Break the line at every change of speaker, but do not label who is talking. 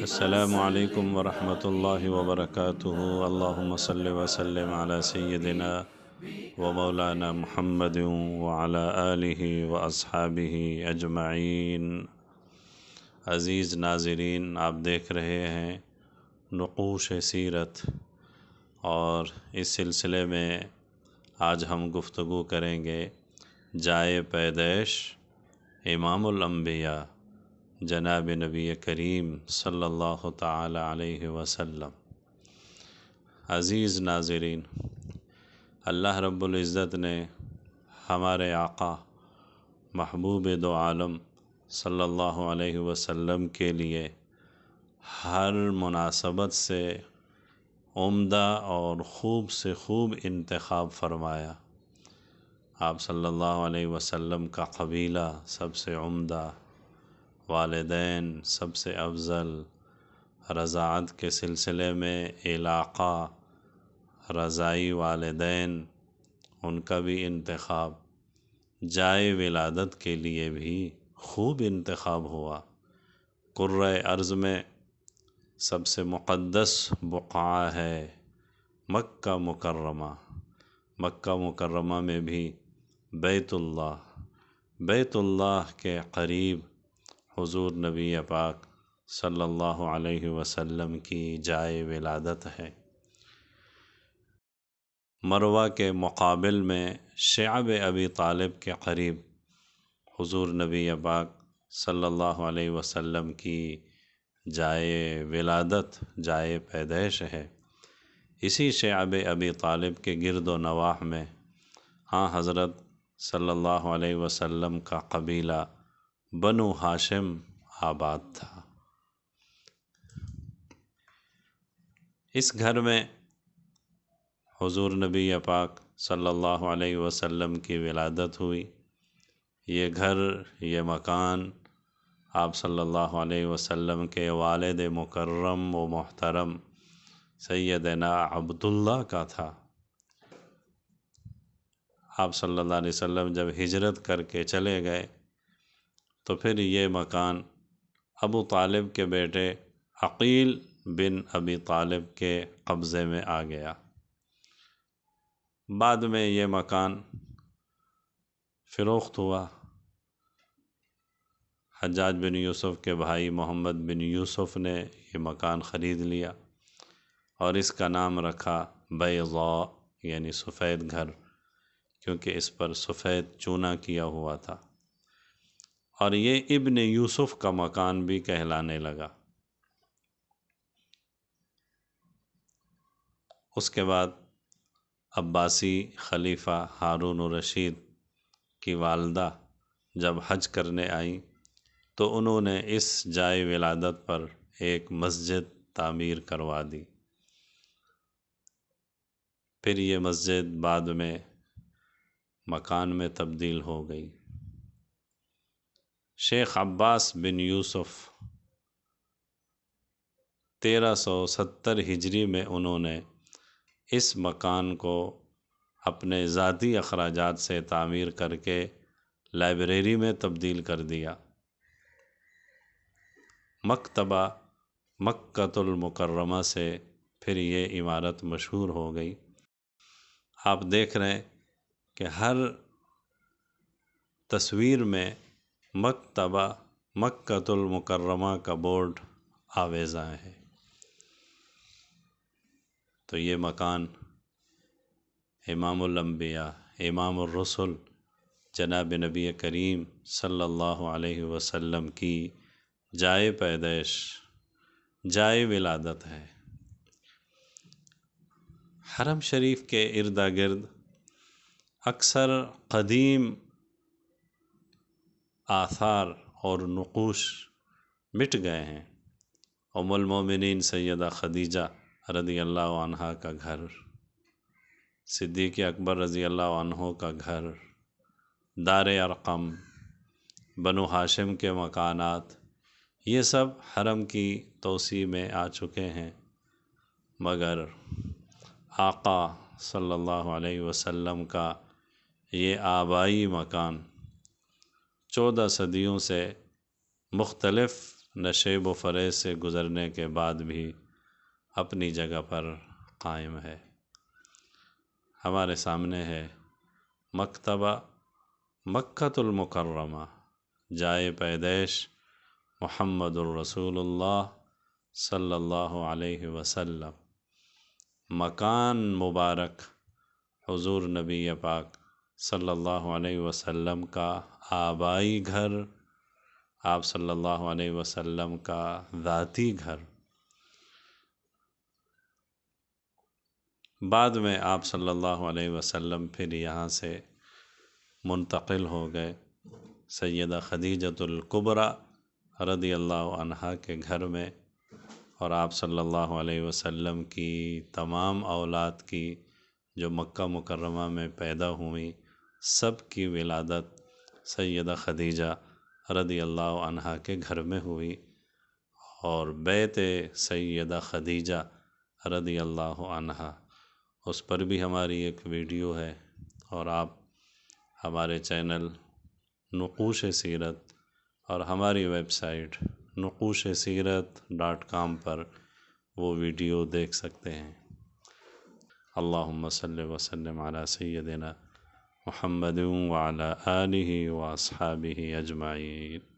السلام علیکم ورحمۃ اللہ وبرکاتہ۔ اللہم صلی وسلم علی سیدنا و مولانا محمد وعلی آلہ و اصحابہ اجمعین۔ عزیز ناظرین، آپ دیکھ رہے ہیں نقوش سیرت، اور اس سلسلے میں آج ہم گفتگو کریں گے جائے پیدائش امام الانبیاء جناب نبی کریم صلی اللہ تعالی علیہ وسلم۔ عزیز ناظرین، اللہ رب العزت نے ہمارے آقا محبوب دو عالم صلی اللہ علیہ وسلم کے لیے ہر مناسبت سے عمدہ اور خوب سے خوب انتخاب فرمایا۔ آپ صلی اللہ علیہ وسلم کا قبیلہ سب سے عمدہ، والدین سب سے افضل، رضاعت کے سلسلے میں علاقہ، رضائی والدین ان کا بھی انتخاب، جائے ولادت کے لیے بھی خوب انتخاب ہوا۔ قرۂ ارض میں سب سے مقدس بقعہ ہے مکہ مکرمہ۔ مکہ مکرمہ میں بھی بیت اللہ کے قریب حضور نبی پاک صلی اللہ علیہ وسلم کی جائے ولادت ہے۔ مروہ کے مقابل میں شعب ابی طالب کے قریب حضور نبی پاک صلی اللہ علیہ وسلم کی جائے ولادت، جائے پیدائش ہے۔ اسی شعب ابی طالب کے گرد و نواح میں حضرت صلی اللہ علیہ وسلم کا قبیلہ بنو ہاشم آباد تھا۔ اس گھر میں حضور نبی پاک صلی اللہ علیہ وسلم کی ولادت ہوئی۔ یہ گھر، یہ مکان آپ صلی اللہ علیہ وسلم کے والد مکرم و محترم سیدنا عبداللہ کا تھا۔ آپ صلی اللہ علیہ وسلم جب ہجرت کر کے چلے گئے تو پھر یہ مکان ابو طالب کے بیٹے عقیل بن ابی طالب کے قبضے میں آ گیا۔ بعد میں یہ مکان فروخت ہوا۔ حجاج بن یوسف کے بھائی محمد بن یوسف نے یہ مکان خرید لیا اور اس کا نام رکھا بیضاء، یعنی سفید گھر، کیونکہ اس پر سفید چونا کیا ہوا تھا، اور یہ ابن یوسف کا مکان بھی کہلانے لگا۔ اس کے بعد عباسی خلیفہ ہارون الرشید کی والدہ جب حج کرنے آئیں تو انہوں نے اس جائے ولادت پر ایک مسجد تعمیر کروا دی۔ پھر یہ مسجد بعد میں مکان میں تبدیل ہو گئی۔ شیخ عباس بن یوسف 1370 ہجری میں انہوں نے اس مکان کو اپنے ذاتی اخراجات سے تعمیر کر کے لائبریری میں تبدیل کر دیا۔ مکتبہ مکۃ المکرمہ سے پھر یہ عمارت مشہور ہو گئی۔ آپ دیکھ رہے ہیں کہ ہر تصویر میں مکتبہ مکۃ المکرمہ کا بورڈ آویزاں ہے۔ تو یہ مکان امام الانبیاء، امام الرسل جناب نبی کریم صلی اللہ علیہ وسلم کی جائے پیدائش، جائے ولادت ہے۔ حرم شریف کے ارد گرد اکثر قدیم آثار اور نقوش مٹ گئے ہیں۔ ام المومنین سیدہ خدیجہ رضی اللہ عنہا کا گھر، صدیق اکبر رضی اللہ عنہ کا گھر، دار ارقم، بنو ہاشم کے مکانات، یہ سب حرم کی توسیع میں آ چکے ہیں، مگر آقا صلی اللہ علیہ وسلم کا یہ آبائی مکان 14 صدیوں سے مختلف نشیب و فریب سے گزرنے کے بعد بھی اپنی جگہ پر قائم ہے۔ ہمارے سامنے ہے مکتبہ مکۃ المکرمہ، جائے پیدائش محمد الرسول اللہ صلی اللہ علیہ وسلم، مکان مبارک حضور نبی پاک صلی اللہ علیہ وسلم کا آبائی گھر، آپ صلی اللہ علیہ وسلم کا ذاتی گھر۔ بعد میں آپ صلی اللہ علیہ وسلم پھر یہاں سے منتقل ہو گئے سیدہ خدیجۃ الکبریٰ رضی اللہ عنہا کے گھر میں، اور آپ صلی اللہ علیہ وسلم کی تمام اولاد کی جو مکہ مکرمہ میں پیدا ہوئیں، سب کی ولادت سیدہ خدیجہ رضی اللہ عنہا کے گھر میں ہوئی، اور بیت سیدہ خدیجہ رضی اللہ عنہا، اس پر بھی ہماری ایک ویڈیو ہے، اور آپ ہمارے چینل نقوش سیرت اور ہماری ویب سائٹ nuqushirat.com پر وہ ویڈیو دیکھ سکتے ہیں۔ اللہم صلی وسلم علی سیدنا محمد وعلی آلہ واصحابہ اجمعین۔